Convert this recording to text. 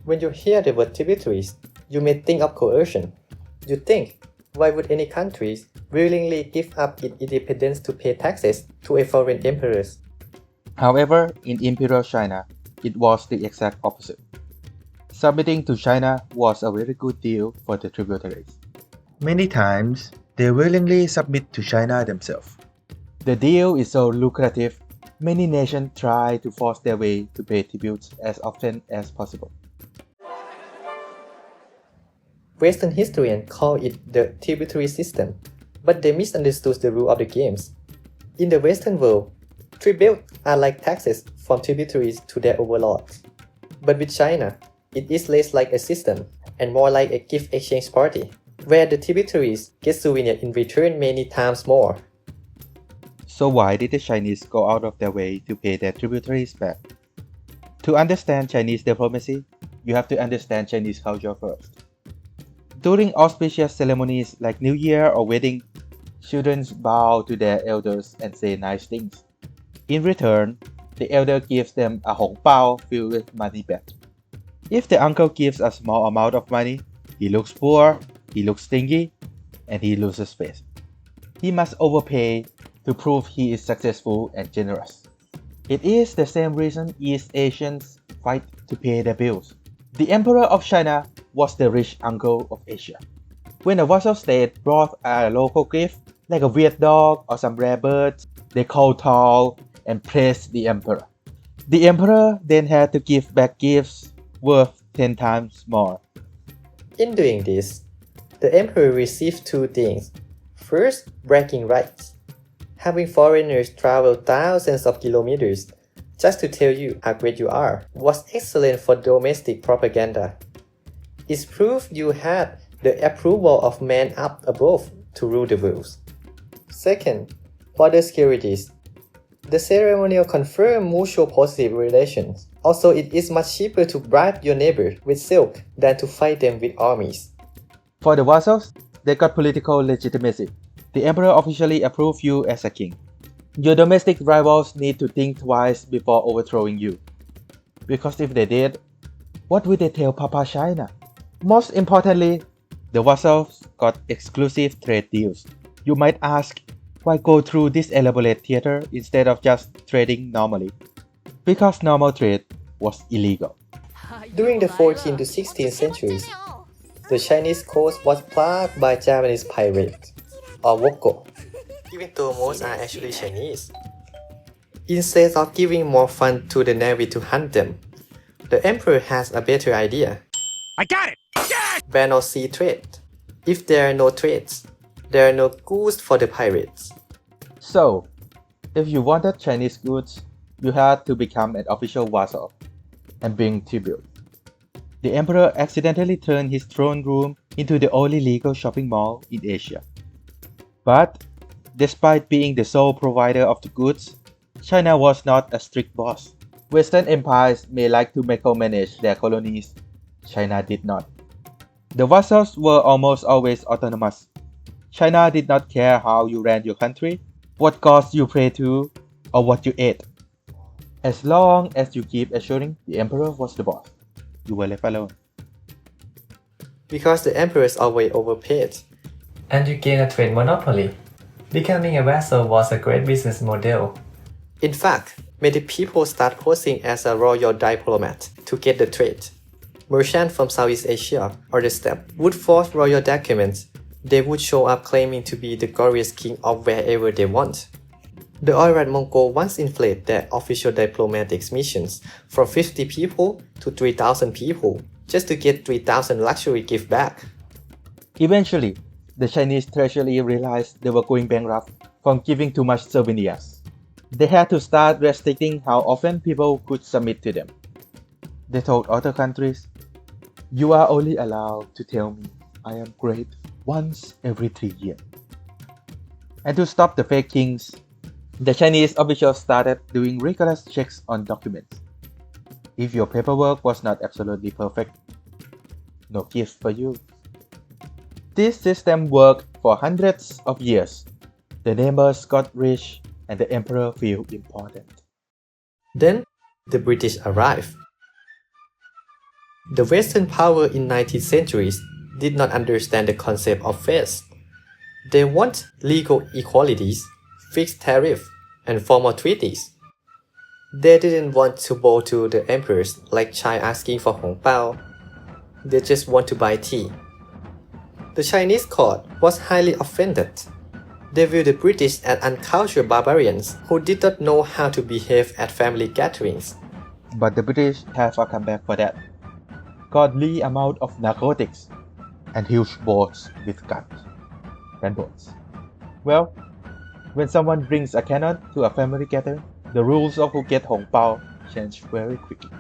When you hear the word tributaries, you may think of coercion. You think, why would any country willingly give up its independence to pay taxes to a foreign emperor? However, in Imperial China, it was the exact opposite. Submitting to China was a very good deal for the tributaries. Many times, they willingly submit to China themselves. The deal is so lucrative, many nations try to force their way to pay tributes as often as possible. Western historians call it the tributary system, but they misunderstood the rule of the games. In the Western world, tributes are like taxes from tributaries to their overlords. But with China, it is less like a system and more like a gift exchange party, where the tributaries get souvenirs in return many times more. So why did the Chinese go out of their way to pay their tributaries back? To understand Chinese diplomacy, you have to understand Chinese culture first. During auspicious ceremonies like New Year or wedding, children bow to their elders and say nice things. In return, the elder gives them a hong bao filled with money back. If the uncle gives a small amount of money, he looks poor, he looks stingy, and he loses face. He must overpay to prove he is successful and generous. It is the same reason East Asians fight to pay their bills. The Emperor of China was the rich uncle of Asia. When a vassal state brought a local gift, like a weird dog or some rare birds, they kowtow and praised the emperor. The emperor then had to give back gifts worth 10 times more. In doing this, the emperor received two things. First, bragging rights. Having foreigners travel thousands of kilometers just to tell you how great you are was excellent for domestic propaganda. It's proof you had the approval of men up above to rule the world. Second, border securities. The ceremonial confirmed mutual positive relations. Also, it is much cheaper to bribe your neighbor with silk than to fight them with armies. For the vassals, they got political legitimacy. The emperor officially approved you as a king. Your domestic rivals need to think twice before overthrowing you. Because if they did, what would they tell Papa China? Most importantly, the vassals got exclusive trade deals. You might ask, why go through this elaborate theater instead of just trading normally? Because normal trade was illegal. During the 14th to 16th centuries, the Chinese coast was plagued by Japanese pirates, or woko, even though most are actually Chinese. Instead of giving more funds to the navy to hunt them, the emperor has a better idea. I got it! Ban all sea trade. If there are no trades, there are no goods for the pirates. So, if you wanted Chinese goods, you had to become an official vassal and bring tribute. The emperor accidentally turned his throne room into the only legal shopping mall in Asia. But, despite being the sole provider of the goods, China was not a strict boss. Western empires may like to micromanage their colonies. China did not. The vassals were almost always autonomous. China did not care how you ran your country, what gods you prayed to, or what you ate. As long as you keep assuring the emperor was the boss, you were left alone. Because the emperors always overpaid, and you gain a trade monopoly. Becoming a vassal was a great business model. In fact, many people start posing as a royal diplomat to get the trade. Merchants from Southeast Asia or the steppe would forge royal documents. They would show up claiming to be the glorious king of wherever they want. The Oirat Mongol once inflated their official diplomatic missions from 50 people to 3,000 people just to get 3,000 luxury gifts back. Eventually, the Chinese treasury realized they were going bankrupt from giving too much souvenirs. They had to start restricting how often people could submit to them. They told other countries, "You are only allowed to tell me I am great once every 3 years." And to stop the fake kings, the Chinese officials started doing rigorous checks on documents. If your paperwork was not absolutely perfect, no gift for you. This system worked for hundreds of years. The neighbors got rich and the emperor felt important. Then, the British arrived. The Western power in 19th centuries did not understand the concept of faith. They want legal equalities, fixed tariff, and formal treaties. They didn't want to bow to the emperors like Chai asking for Hong Bao. They just want to buy tea. The Chinese court was highly offended. They viewed the British as uncultured barbarians who did not know how to behave at family gatherings. But the British have a comeback for that. Godly amount of narcotics and huge boats with guns. Gunboats. Well, when someone brings a cannon to a family gathering, the rules of who get Hong Bao change very quickly.